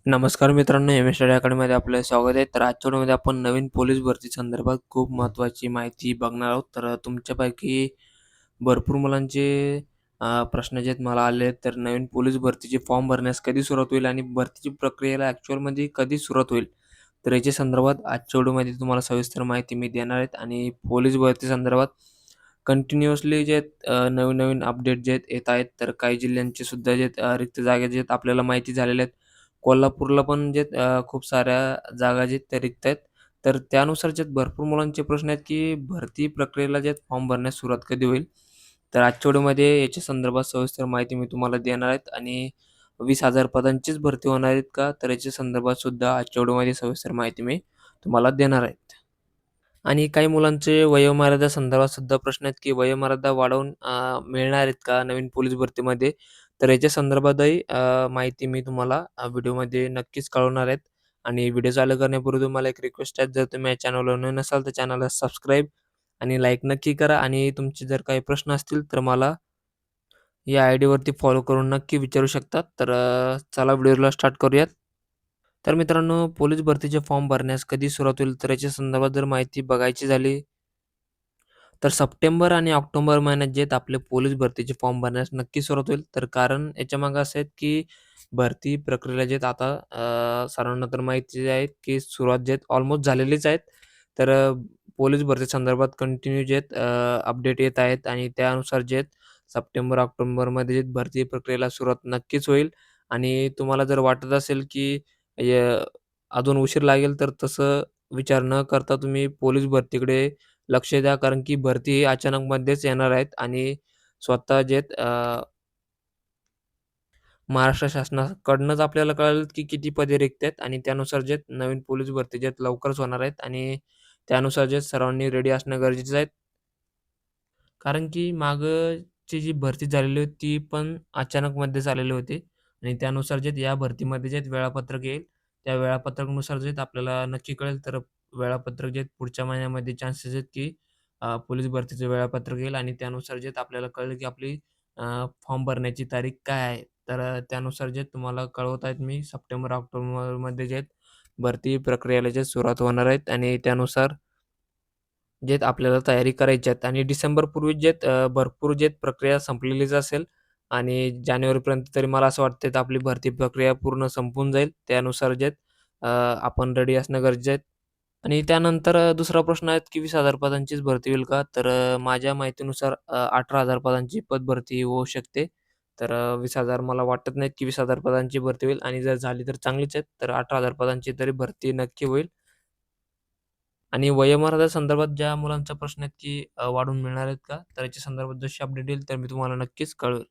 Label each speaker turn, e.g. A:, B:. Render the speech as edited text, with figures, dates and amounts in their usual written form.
A: नमस्कार मित्रांनो, M S study अकॅडमीमध्ये आपलं स्वागत आहे. तर आजच्या व्हिडिओमध्ये आपण नवीन पोलीस भरती संदर्भात खूप महत्त्वाची माहिती बघणार आहोत. तर तुमच्यापैकी भरपूर मुलांचे प्रश्न जे आहेत मला आले आहेत. तर नवीन पोलीस भरतीचे फॉर्म भरण्यास कधी सुरुवात होईल आणि भरतीची प्रक्रियेला ॲक्चुअलमध्ये कधी सुरुवात होईल? तर याच्या संदर्भात आजच्या व्हिडिओमध्ये तुम्हाला सविस्तर माहिती मी देणार आहेत आणि पोलीस भरती संदर्भात कंटिन्युअसली जे आहेत नवीन-नवीन अपडेट जे आहेत येत आहेत. तर काही जिल्ह्यांचे सुद्धा जे आहेत रिक्त जागा जे आहेत आपल्याला माहिती झालेल्या आहेत. कोल्हापूरला पण जे खूप साऱ्या जागा जे आहेत त्या रिक्त आहेत. तर त्यानुसार जे भरपूर मुलांचे प्रश्न आहेत, की भरती प्रक्रियेला जे फॉर्म भरण्यास सुरुवात कधी होईल? तर आजच्या व्हिडिओमध्ये याच्या संदर्भात सविस्तर माहिती मी तुम्हाला देणार आहेत आणि 20,000 पदांचीच भरती होणार आहेत का? तर याच्या संदर्भात सुद्धा आजच्या व्हिडिओमध्ये सविस्तर माहिती मी तुम्हाला देणार आहे. आणि काही मुलांचे वयोमर्यादा संदर्भात सुद्धा प्रश्न आहेत, की वयोमर्यादा वाढवून मिळणार आहेत का नवीन पोलीस भरतीमध्ये? तर याच्या संदर्भातही माहिती मी तुम्हाला व्हिडिओमध्ये नक्कीच कळवणार आहेत. आणि व्हिडिओ चालू करण्यापूर्वी तुम्हाला एक रिक्वेस्ट आहे, जर तुम्ही या चॅनलवर नवीन नसाल तर चॅनलला सबस्क्राईब आणि लाईक नक्की करा आणि तुमचे जर काही प्रश्न असतील तर मला या आयडीवरती फॉलो करून नक्की विचारू शकतात. तर चला व्हिडिओला स्टार्ट करूयात. तर मित्रांनो, पोलीस भरतीचे फॉर्म भरण्यास कधी सुरुवात होईल? तर याच्या संदर्भात जर माहिती बघायची झाली तर सप्टेंबर आणि ऑक्टोबर महिन्यात जे आहेत आपले पोलीस भरतीचे फॉर्म भरण्यास नक्की सुरुवात होईल. तर कारण याच्यामागे असं आहे, की भरती प्रक्रियेला जे आहेत आता सर्वांना तर माहिती आहे, की सुरुवात जे आहेत ऑलमोस्ट झालेलीच आहेत. तर पोलीस भरती संदर्भात कंटिन्यू जे आहेत अपडेट येत आहेत आणि त्यानुसार जे आहेत सप्टेंबर, ऑक्टोबरमध्ये जे भरती प्रक्रियेला सुरुवात नक्कीच होईल आणि तुम्हाला जर वाटत असेल, की य अजून उशीर लागेल, तर तसं विचार न करता तुम्ही पोलीस भरतीकडे लक्ष द्या. कारण की भरती ही अचानकमध्येच येणार आहेत आणि स्वतः जे आहेत महाराष्ट्र शासनाकडूनच आपल्याला कळेल की किती पदे रिक्त आहेत आणि त्यानुसार जे नवीन पोलीस भरती जे आहेत लवकरच होणार आहेत आणि त्यानुसार जे सर्वांनी रेडी असणं गरजेचं आहे. कारण की मागची जी भरती झालेली होती, ती पण अचानकमध्येच आलेली होती आणि त्यानुसार जे या भरतीमध्ये जे वेळापत्रक येईल, त्या वेळापत्रकानुसार जे आपल्याला नक्की कळेल. तर वेळापत्रक जे पुढच्या महिन्यामध्ये चान्सेस आहेत, की पोलीस भरतीचं वेळापत्रक येईल आणि त्यानुसार जे आपल्याला कळेल, की आपली फॉर्म भरण्याची तारीख काय आहे. तर त्यानुसार जे तुम्हाला कळवत आहेत मी सप्टेंबर, ऑक्टोबरमध्ये जे भरती प्रक्रियेला जे सुरुवात होणार आहेत आणि त्यानुसार जे आपल्याला तयारी करायची आहेत आणि डिसेंबरपूर्वी जे भरपूर जे प्रक्रिया संपलेलीच असेल आणि जानेवारीपर्यंत तरी मला असं वाटतं तर आपली भरती प्रक्रिया पूर्ण संपून जाईल. त्यानुसार जे आपण रेडी असणं गरजेचं आहे. आणि त्यानंतर दुसरा प्रश्न आहे, की 20,000 पदांचीच भरती होईल का? तर माझ्या माहितीनुसार 18,000 पदांची पदभरती होऊ शकते. तर 20,000 मला वाटत नाहीत, की 20,000 पदांची भरती होईल आणि जर झाली तर चांगलीच आहे. तर 18,000 पदांची तरी भरती नक्की होईल. आणि वयोमर्यादा संदर्भात ज्या मुलांचा प्रश्न आहे, की वाढवून मिळणार आहेत का? तर याच्या संदर्भात जशी अपडेट येईल तर मी तुम्हाला नक्कीच कळवेल.